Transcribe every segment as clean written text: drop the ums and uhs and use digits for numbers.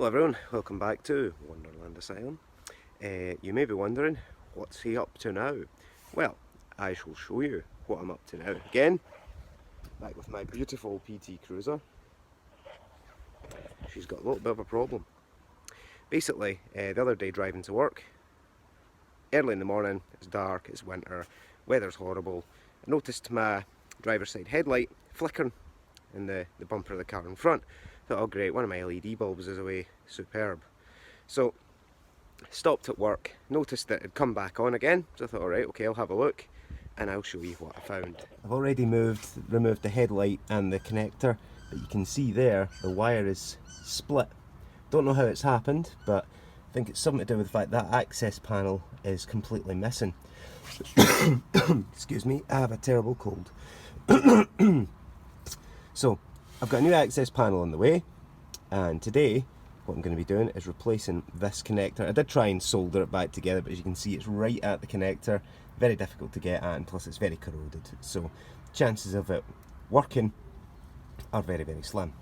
Hello everyone, welcome back to Wonderland Asylum. You may be wondering, what's he up to now? Well, I shall show you what I'm up to now. Again, back with my beautiful PT Cruiser. She's got a little bit of a problem. Basically, the other day driving to work, early in the morning, it's dark, it's winter, weather's horrible. I noticed my driver's side headlight flickering in the bumper of the car in front. Thought, oh great, one of my LED bulbs is away, superb. So, stopped at work, noticed that it had come back on again, so I thought, alright, okay, I'll have a look and I'll show you what I found. I've already removed the headlight and the connector, but you can see there the wire is split. Don't know how it's happened, but I think it's something to do with the fact that access panel is completely missing. Excuse me, I have a terrible cold. So, I've got a new access panel on the way, and today what I'm going to be doing is replacing this connector. I did try and solder it back together, but as you can see it's right at the connector, very difficult to get at, and plus it's very corroded, so chances of it working are very, very slim.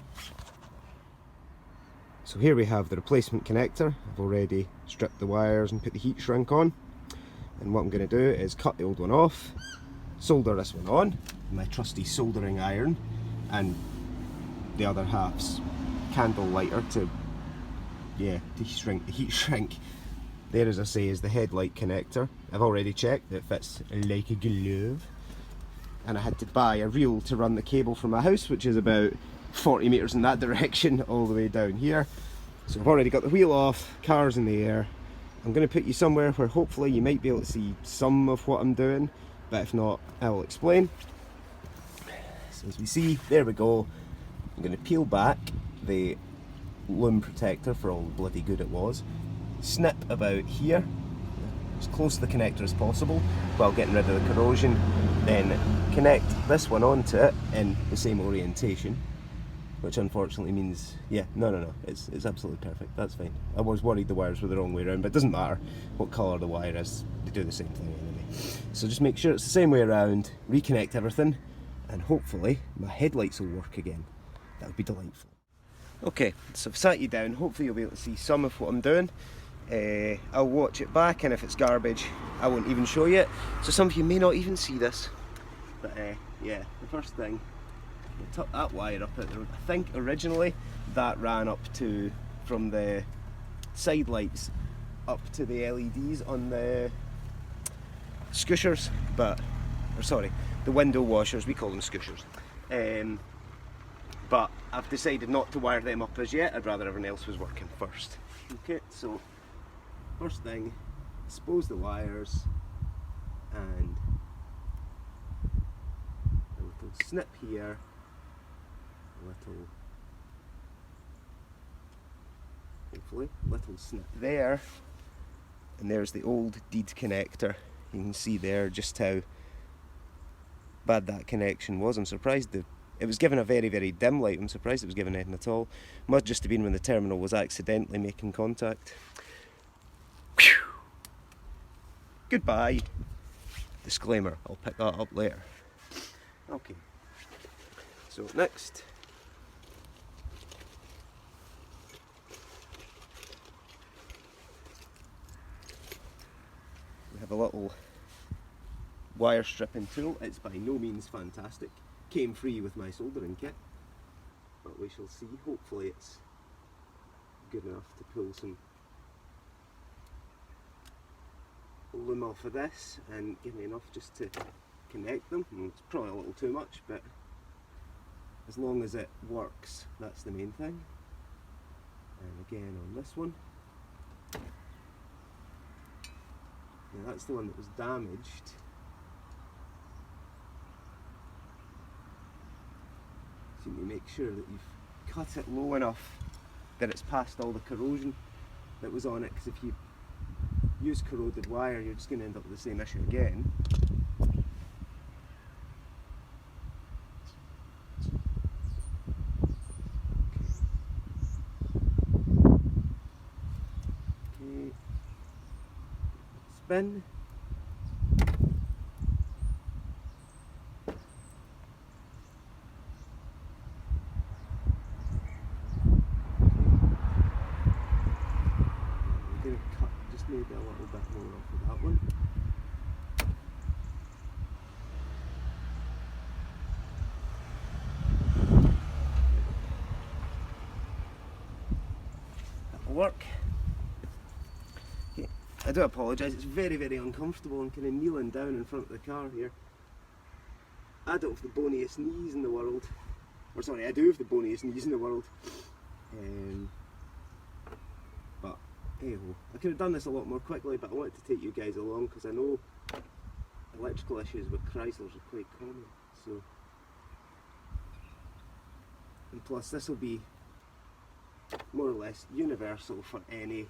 So here we have the replacement connector. I've already stripped the wires and put the heat shrink on, and what I'm going to do is cut the old one off, solder this one on, my trusty soldering iron, and the other half's candle lighter to shrink the heat shrink. There, as I say, is the headlight connector. I've already checked, it fits like a glove, and I had to buy a reel to run the cable from my house, which is about 40 metres in that direction all the way down here. So I've already got the wheel off, car's in the air. I'm going to put you somewhere where hopefully you might be able to see some of what I'm doing, but if not, I will explain. So as we see, there we go. I'm going to peel back the loom protector for all the bloody good it was, snip about here, as close to the connector as possible while getting rid of the corrosion, then connect this one onto it in the same orientation, which unfortunately means, it's absolutely perfect, that's fine. I was worried the wires were the wrong way around, but it doesn't matter what colour the wire is, they do the same thing anyway. So just make sure it's the same way around, reconnect everything, and hopefully my headlights will work again. That would be delightful. Okay, so I've sat you down, hopefully you'll be able to see some of what I'm doing. I'll watch it back, and if it's garbage I won't even show you it. So some of you may not even see this. But yeah, the first thing, we'll tuck that wire up out there. I think originally that ran up to, from the side lights up to the LEDs on the scushers, the window washers, we call them scushers. But I've decided not to wire them up as yet, I'd rather everything else was working first. Okay, so first thing, expose the wires, and a little snip here, little snip there, and there's the old deed connector. You can see there just how bad that connection was. I'm surprised it was given a very, very dim light. I'm surprised it was given anything at all. Must just have been when the terminal was accidentally making contact. Whew. Goodbye. Disclaimer, I'll pick that up later. Okay, so next, we have a little wire stripping tool. It's by no means fantastic. Came free with my soldering kit, but we shall see. Hopefully it's good enough to pull some loom off of this and give me enough just to connect them. It's probably a little too much, but as long as it works, that's the main thing. And again on this one, now that's the one that was damaged. So you make sure that you've cut it low enough that it's past all the corrosion that was on it, because if you use corroded wire you're just going to end up with the same issue again. Okay. Spin. maybe a little bit more off of that one. That'll work. Okay. I do apologise, it's very, very uncomfortable. I'm kind of kneeling down in front of the car here. I don't have the boniest knees in the world. Or sorry, I do have the boniest knees in the world. But hey ho, I could have done this a lot more quickly, but I wanted to take you guys along because I know electrical issues with Chryslers are quite common. So, and plus this will be more or less universal for any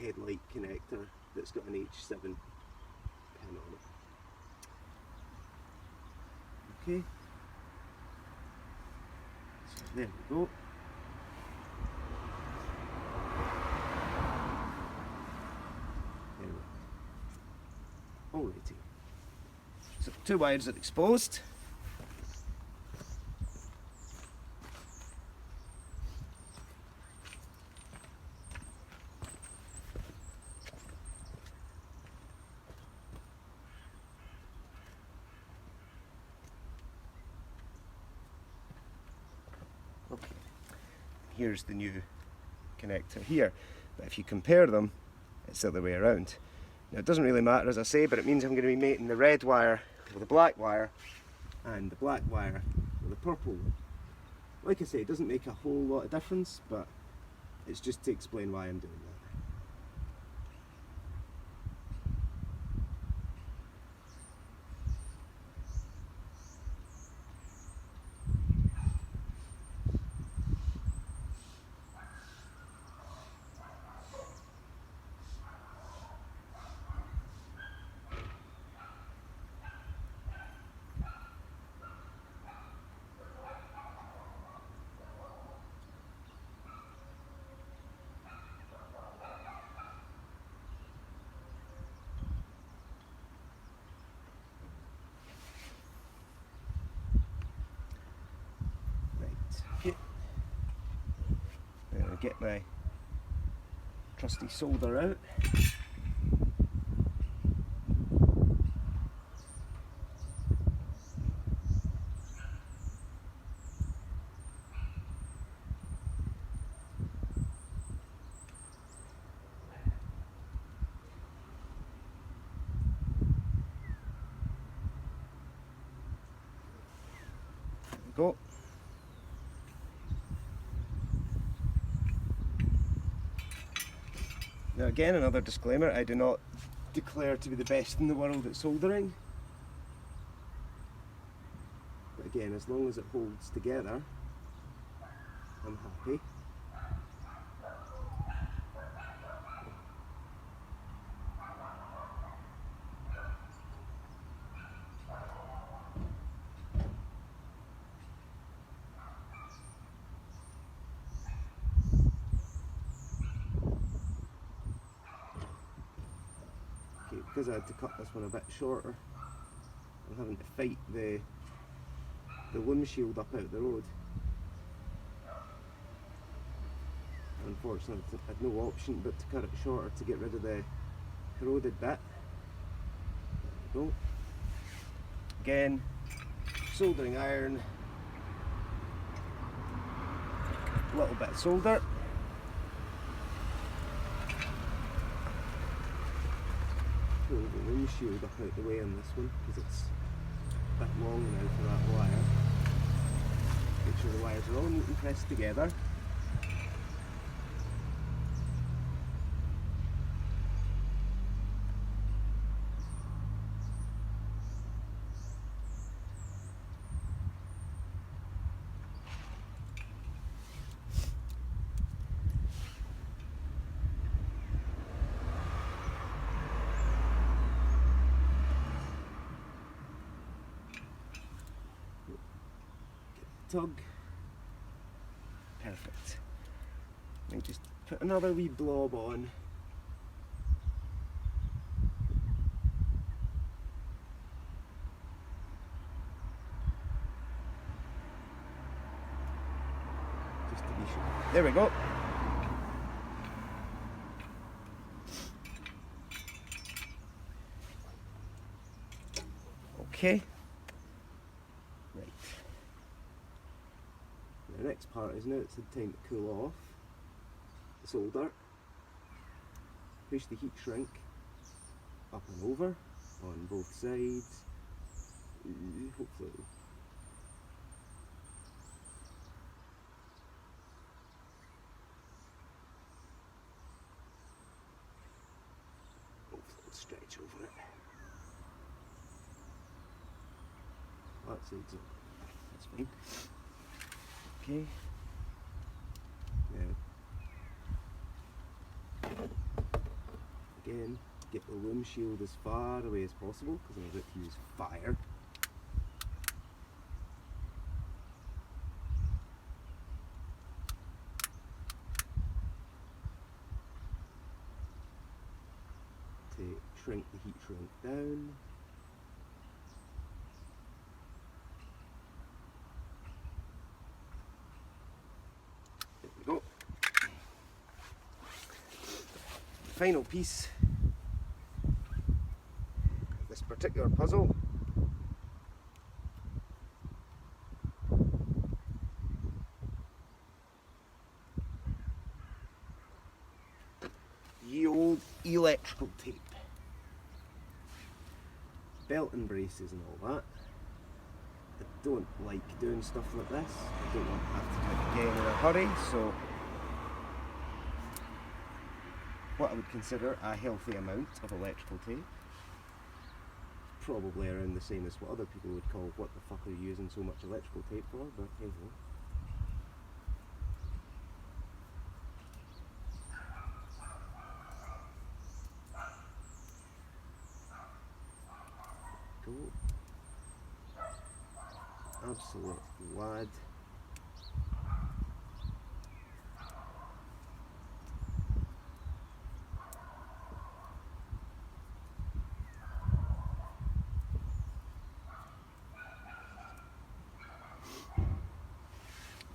headlight connector that's got an H7 pin on it. Okay, so there we go. Alrighty, so 2 wires are exposed. Okay, here's the new connector here, but if you compare them, it's the other way around. Now it doesn't really matter, as I say, but it means I'm going to be mating the red wire with the black wire and the black wire with the purple one. Like I say, it doesn't make a whole lot of difference, but it's just to explain why I'm doing that. Then I get my trusty solder out. There we go. Now again, another disclaimer, I do not declare to be the best in the world at soldering. But again, as long as it holds together, I'm happy. Because I had to cut this one a bit shorter, I'm having to fight the windshield up out the road. Unfortunately, I had no option but to cut it shorter to get rid of the corroded bit. There we go. Again, soldering iron, a little bit of solder. Pull the windshield up out the way on this one because it's a bit long now for that wire. Make sure the wires are all neat and pressed together. Tug. Perfect. Let me just put another wee blob on. Just to be sure. There we go. Okay. Right. The next part is now it's the time to cool off the solder. Push the heat shrink up and over on both sides. Hopefully. Hopefully it'll stretch over it. That side's up. That's fine. Okay. Now, again, get the loom shield as far away as possible because I'm about to use fire. To shrink the heat shrink down. There we go. Final piece, this particular puzzle. Ye old electrical tape. Belt and braces and all that. I don't like doing stuff like this. I don't want to have to do it again in a hurry, so what I would consider a healthy amount of electrical tape. Probably around the same as what other people would call what the fuck are you using so much electrical tape for, but hey ho. Go. Absolute lad.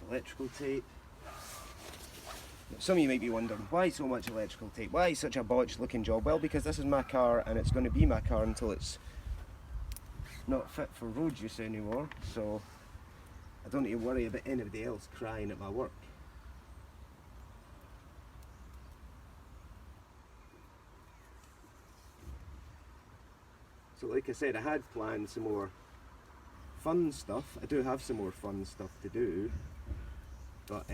Electrical tape. Some of you might be wondering, why so much electrical tape? Why such a botched looking job? Well, because this is my car and it's going to be my car until it's not fit for road use anymore, so I don't need to worry about anybody else crying at my work. So like I said, I had planned some more fun stuff. I do have some more fun stuff to do, but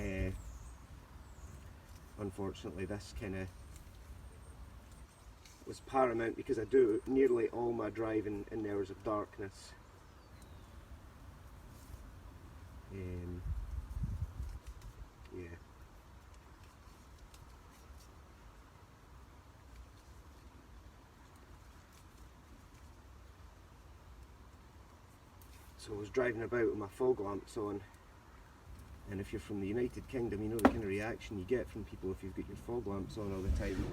unfortunately this kind of was paramount because I do nearly all my driving in the hours of darkness. Yeah. So I was driving about with my fog lamps on, and if you're from the United Kingdom, you know the kind of reaction you get from people if you've got your fog lamps on all the time.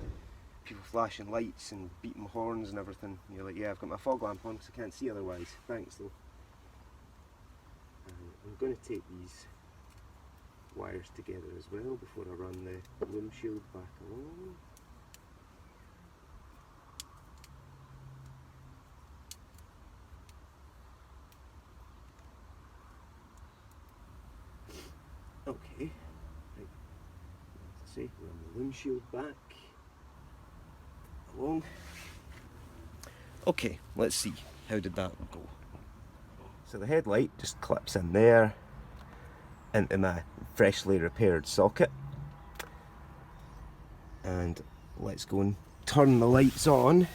People flashing lights and beating horns and everything. And you're like, yeah, I've got my fog lamp on because I can't see otherwise. Thanks though. I'm going to take these wires together as well before I run the loom shield back along. Okay, right, as I say, run the loom shield back along. Okay, let's see, how did that go? So the headlight just clips in there into my freshly repaired socket, and let's go and turn the lights on.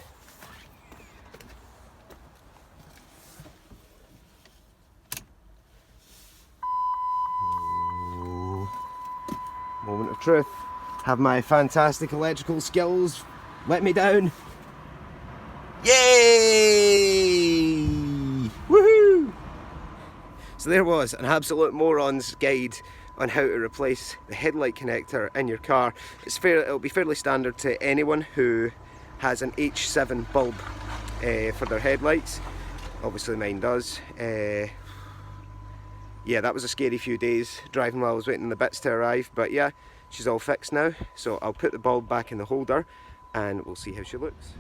Moment of truth. Have my fantastic electrical skills let me down? Yay! Woohoo! So there was an absolute moron's guide on how to replace the headlight connector in your car. It'll be fairly standard to anyone who has an H7 bulb for their headlights. Obviously mine does. Yeah, that was a scary few days driving while I was waiting on the bits to arrive, but yeah, she's all fixed now. So I'll put the bulb back in the holder and we'll see how she looks.